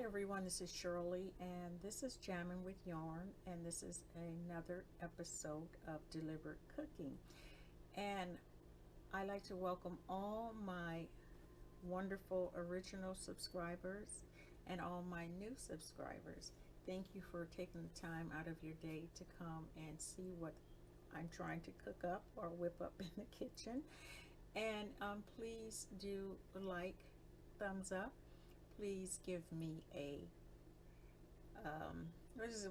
everyone, this is Shirley and this is Jamming with Yarn, and this is another episode of Deliberate Cooking. And I like to welcome all my wonderful original subscribers and all my new subscribers. Thank you for taking the time out of your day to come and see what I'm trying to cook up or whip up in the kitchen. And please do like, thumbs up. Please give me a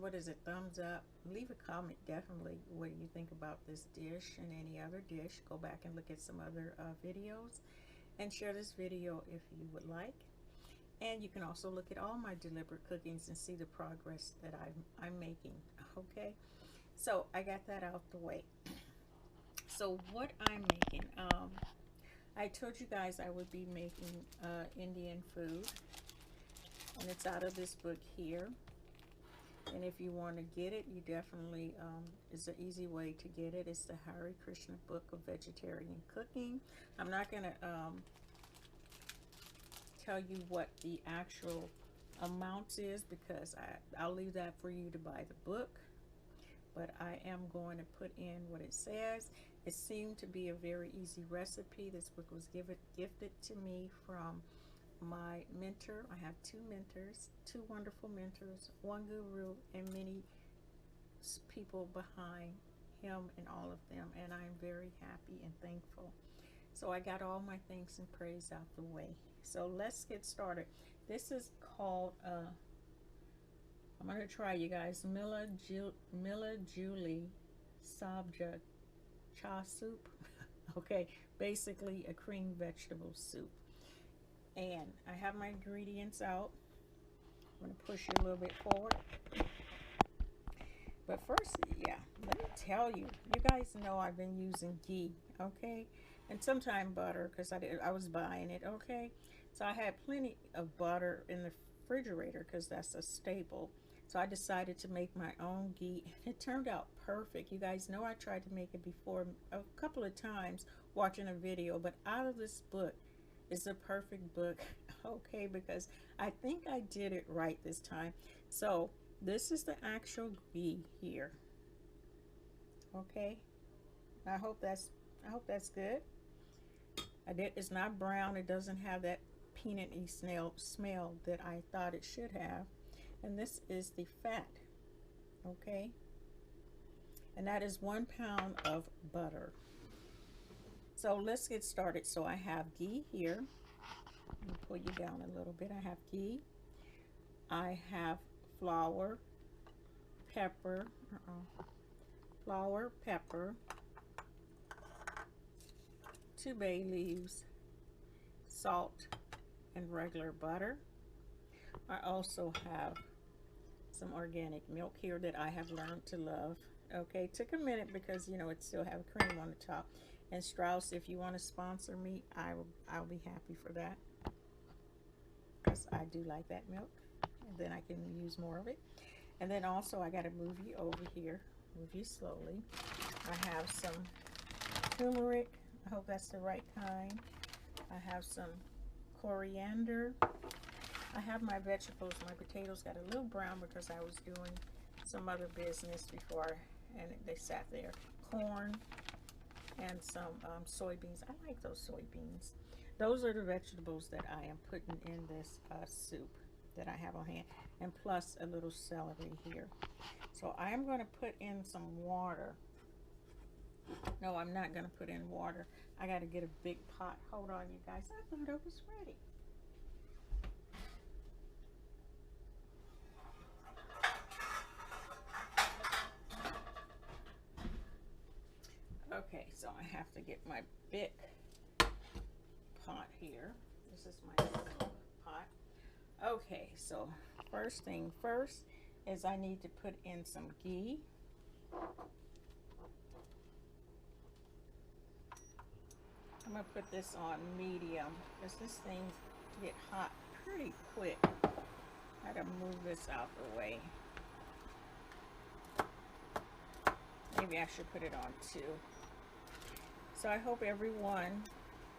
what is it, thumbs up. Leave a comment, definitely, what do you think about this dish and any other dish. Go back and look at some other videos and share this video if you would like. And you can also look at all my deliberate cookings and see the progress that I'm making. Okay, so I got that out the way. So what I'm making, I told you guys I would be making Indian food, and it's out of this book here. And if you want to get it, you definitely, it's an easy way to get it. It's the Hare Krishna Book of Vegetarian Cooking. I'm not going to tell you what the actual amounts is, because I'll leave that for you to buy the book. But I am going to put in what it says. It seemed to be a very easy recipe. This book was gifted to me from my mentor. I have two mentors, two wonderful mentors, one guru and many people behind him and all of them. And I'm very happy and thankful. So I got all my thanks and praise out the way. So let's get started. This is called I'm going to try, you guys, Mila Julie Sabja Cha Soup. Okay, basically a cream vegetable soup. And I have my ingredients out. I'm going to push it a little bit forward. But first, yeah, let me tell you, you guys know I've been using ghee, okay? And sometimes butter, because I was buying it, okay? So I had plenty of butter in the refrigerator because that's a staple. So I decided to make my own ghee, and it turned out perfect. You guys know I tried to make it before a couple of times watching a video, but out of this book is the perfect book, okay, because I think I did it right this time. So this is the actual ghee here, okay? I hope that's good. It's not brown. It doesn't have that peanut-y smell that I thought it should have. And this is the fat, okay? And that is 1 pound of butter. So let's get started. So I have ghee here. Let me pull you down a little bit. I have ghee. I have flour, pepper, flour, pepper, 2 bay leaves, salt, and regular butter. I also have some organic milk here that I have learned to love. Okay, took a minute because, you know, it still have cream on the top. And Strauss, if you want to sponsor me, I'll be happy for that, because I do like that milk, and then I can use more of it. And then also I got to move you over here, move you slowly. I have some turmeric. I hope that's the right kind. I have some coriander. I have my vegetables. My potatoes got a little brown because I was doing some other business before, and they sat there. Corn and some soybeans. I like those soybeans. Those are the vegetables that I am putting in this soup that I have on hand, and plus a little celery here. So I am going to put in some water. No, I'm not going to put in water. I got to get a big pot. Hold on, you guys. I thought it was ready. Okay, so I have to get my big pot here. This is my pot. Okay, so first thing first is I need to put in some ghee. I'm going to put this on medium because this thing gets hot pretty quick. I got to move this out the way. Maybe I should put it on 2. So I hope everyone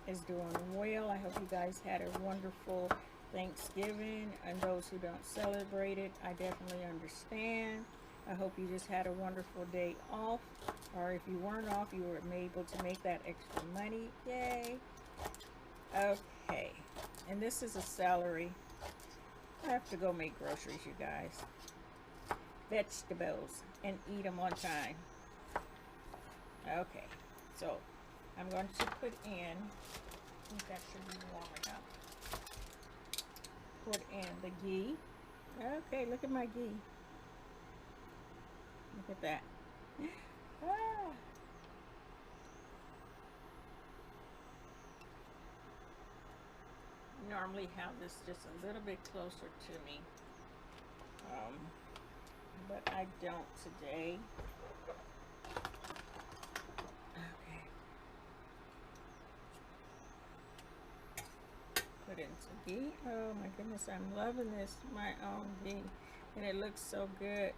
is doing well. I hope you guys had a wonderful Thanksgiving, and those who don't celebrate it, I definitely understand. I hope you just had a wonderful day off, or if you weren't off, you were able to make that extra money. Yay! Okay, and this is a celery. I have to go make groceries, you guys. Vegetables, and eat them on time. Okay, so I'm going to put in, I think that should be warm enough. Put in the ghee. Okay, look at my ghee. Look at that. Ah. Normally have this just a little bit closer to me, but I don't today. Okay. Put in some ghee. Oh my goodness, I'm loving this, my own ghee, and it looks so good.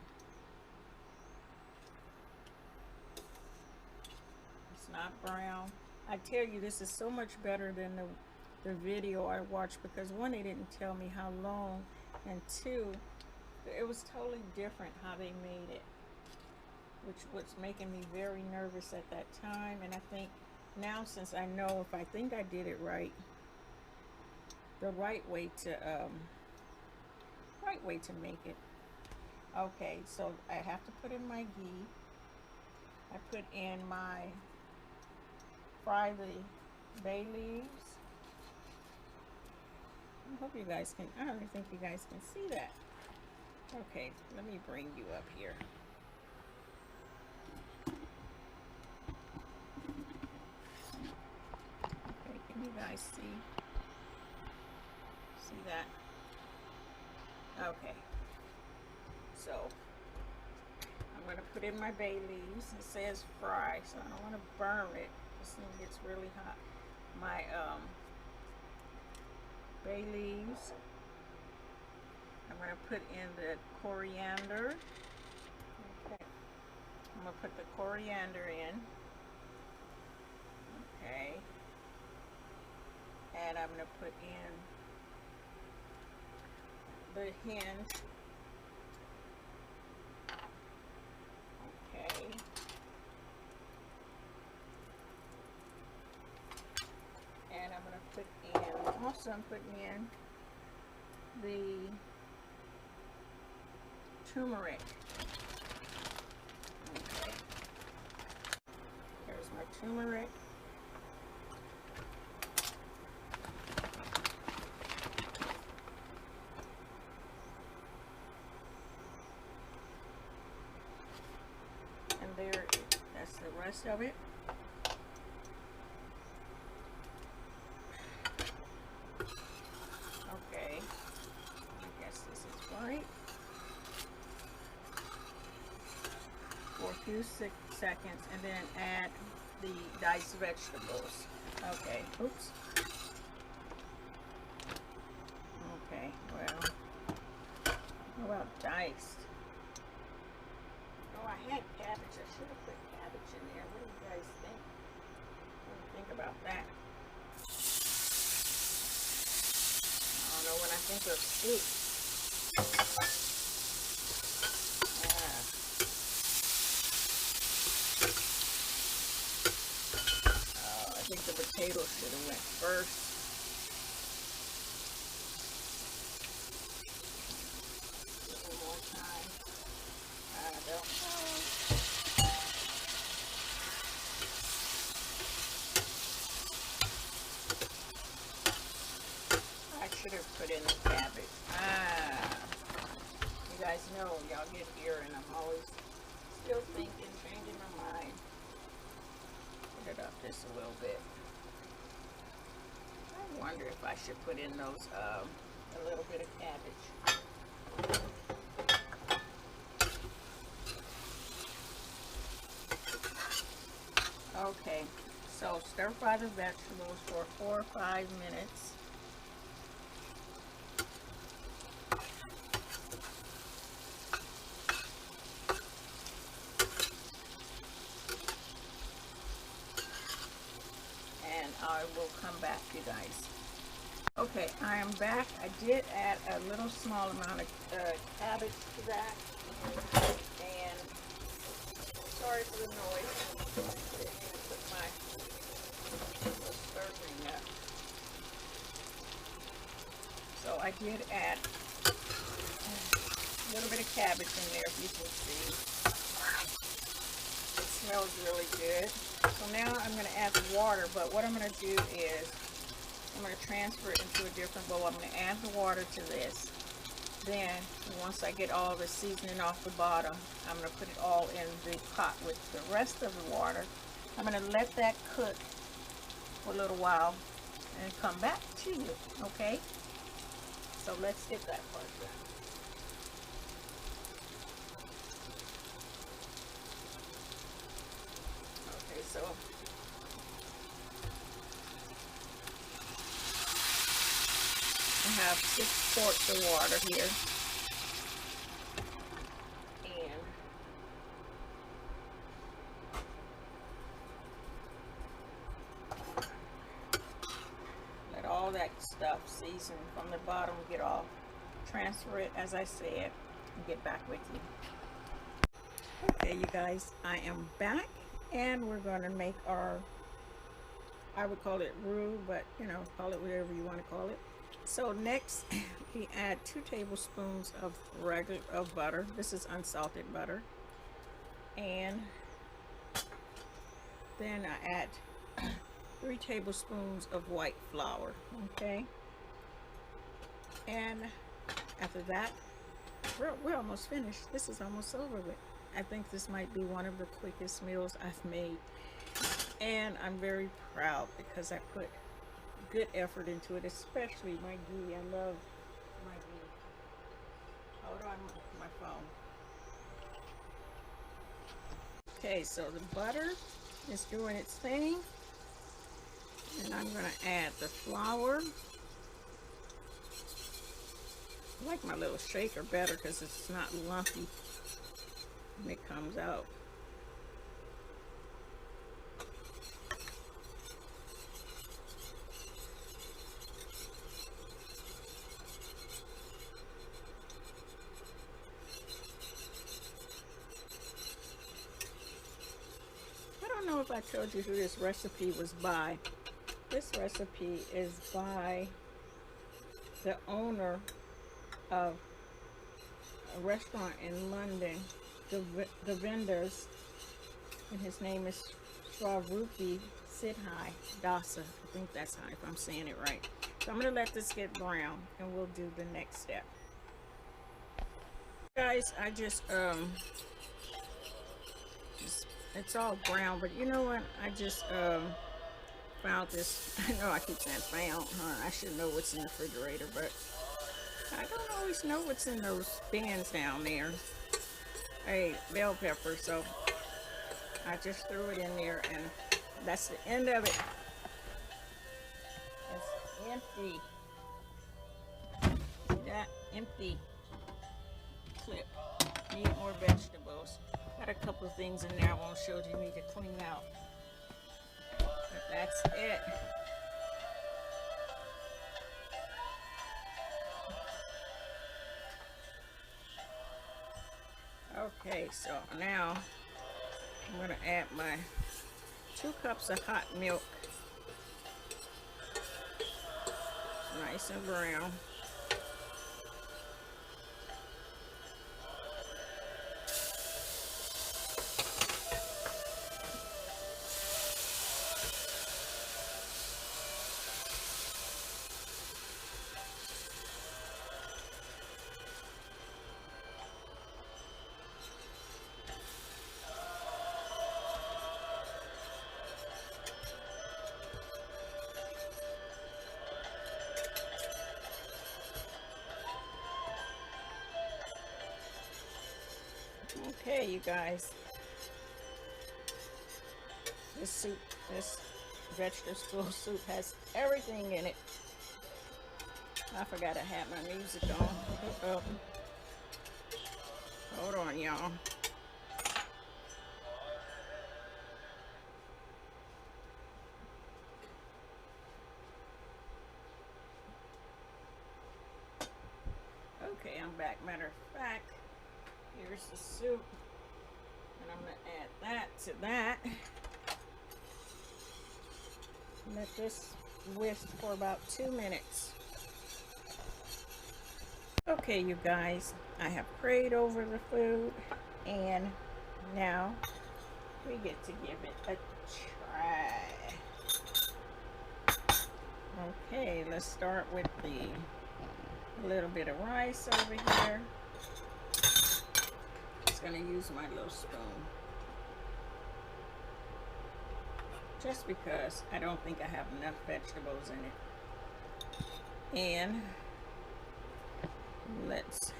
It's not brown. I tell you, this is so much better than the video I watched, because one, they didn't tell me how long, and two, it was totally different how they made it, which was making me very nervous at that time. And I think now, since I know, if I think I did it right, the right way to make it. Okay, so I have to put in my ghee. I put in fry the bay leaves. I hope you guys can, I don't think you guys can see that. Okay, let me bring you up here. Okay, can you guys see that? Okay, so I'm going to put in my bay leaves. It says fry, so I don't want to burn it. This thing gets really hot. My bay leaves. I'm going to put in the coriander. Okay. I'm going to put the coriander in. Okay. And I'm going to put in the hinge. Okay. And I'm going to put in, also I'm putting in the turmeric. Okay. There's my turmeric. And that's the rest of it. Okay. I guess this is right. For a few seconds, and then add the diced vegetables. Okay, oops. Okay, well, how about diced? Oh, I had cabbage. I should have put cabbage in there. What do you guys think? What do you think about that? I don't know, when I think of soup. I think the potatoes should have went first. A little more time. I don't know. I should have put in the cabbage. You guys know, y'all get here and I'm always still thinking, changing my mind. Put it up just a little bit. I wonder if I should put in those, a little bit of cabbage. Okay, so stir fry the vegetables for 4 or 5 minutes. And I will come back, you guys. Okay, I am back. I did add a little small amount of cabbage to that. And sorry for the noise. I didn't even put my little stir thing up. So I did add a little bit of cabbage in there, if you can see. It smells really good. So now I'm going to add the water, but what I'm going to do is I'm going to transfer it into a different bowl. I'm going to add the water to this. Then, once I get all the seasoning off the bottom, I'm going to put it all in the pot with the rest of the water. I'm going to let that cook for a little while and come back to you, okay? So let's get that part done. Okay, so I have 6 quarts of water here, and let all that stuff season from the bottom get off. Transfer it, as I said, and get back with you. Okay, you guys, I am back, and we're going to make our, I would call it roux, but you know, call it whatever you want to call it. So next, we add 2 tablespoons of butter. This is unsalted butter. And then I add 3 tablespoons of white flour, okay? And after that, we're almost finished. This is almost over with. I think this might be one of the quickest meals I've made. And I'm very proud because I put good effort into it, especially my ghee. I love my ghee. Hold on my phone. Okay, so the butter is doing its thing, and I'm going to add the flour. I like my little shaker better because it's not lumpy when it comes out. I don't know if I told you who this recipe was by. This recipe is by the owner of a restaurant in London, the vendors, and his name is Shravrupi Sidhai Dasa. I think that's how, if I'm saying it right. So I'm going to let this get brown, and we'll do the next step. Guys, I just it's all brown, but you know what? I just found this. I know I keep saying found, huh? I should know what's in the refrigerator, but I don't always know what's in those bins down there. Hey, bell pepper, so I just threw it in there, and that's the end of it. It's empty. See that? Empty clip. Need more vegetables. Got a couple of things in there I won't show you, need to clean out. But that's it. Okay, so now I'm going to add my 2 cups of hot milk. Nice and brown. Okay, you guys, this soup, this vegetable soup has everything in it. I forgot I had my music on. Oh, hold on, y'all. Okay, I'm back. Matter of fact, here's the soup, and I'm going to add that to that. Let this whisk for about 2 minutes. Okay, you guys, I have prayed over the food, and now we get to give it a try. Okay, let's start with the little bit of rice over here. Just gonna use my little spoon, just because I don't think I have enough vegetables in it. And let's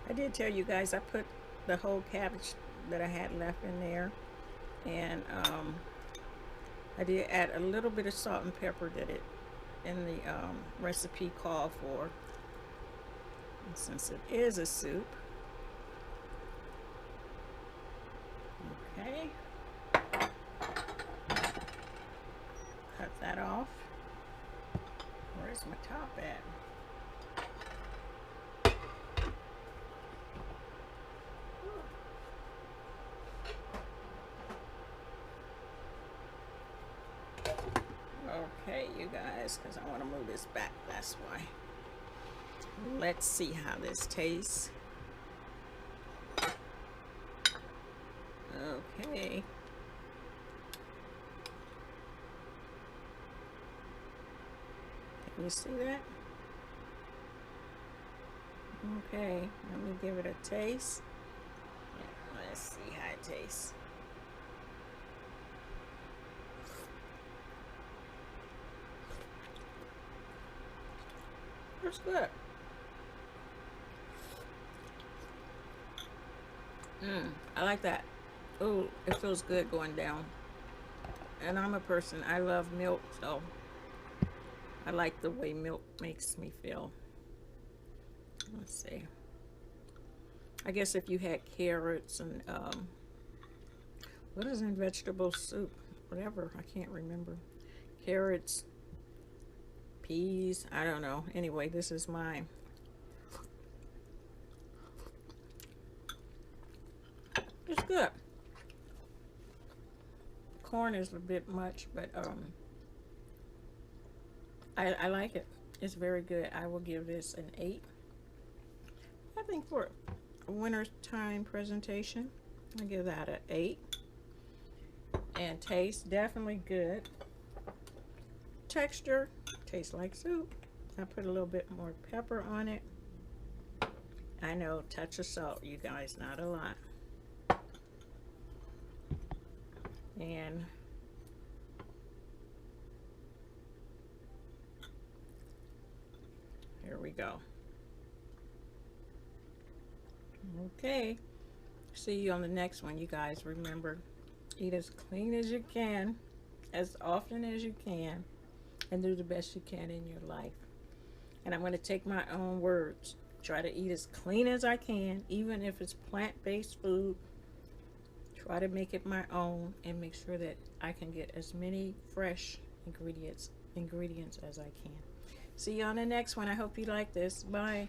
I did tell you guys I put the whole cabbage that I had left in there, and I did add a little bit of salt and pepper that it in the recipe called for. And since it is a soup, okay, cut that off. Where's my top at? Okay, you guys, because I want to move this back, that's why. Let's see how this tastes. Okay. Can you see that? Okay, let me give it a taste. Let's see how it tastes. It's good. I like that. Oh, it feels good going down. And I'm a person, I love milk, so I like the way milk makes me feel. Let's see. I guess if you had carrots and what is in vegetable soup? Whatever, I can't remember. Carrots, peas, I don't know. Anyway, this is mine. It's good. Corn is a bit much, but I like it. It's very good. I will give this an 8. I think for a winter time presentation, I'll give that an 8. And taste, definitely good. Texture, tastes like soup. I put a little bit more pepper on it. I know, touch of salt, you guys, not a lot. And here we go. Okay, see you on the next one, you guys. Remember, eat as clean as you can, as often as you can, and do the best you can in your life. And I'm going to take my own words. Try to eat as clean as I can, even if it's plant-based food. Try to make it my own and make sure that I can get as many fresh ingredients as I can. See you on the next one. I hope you like this. Bye.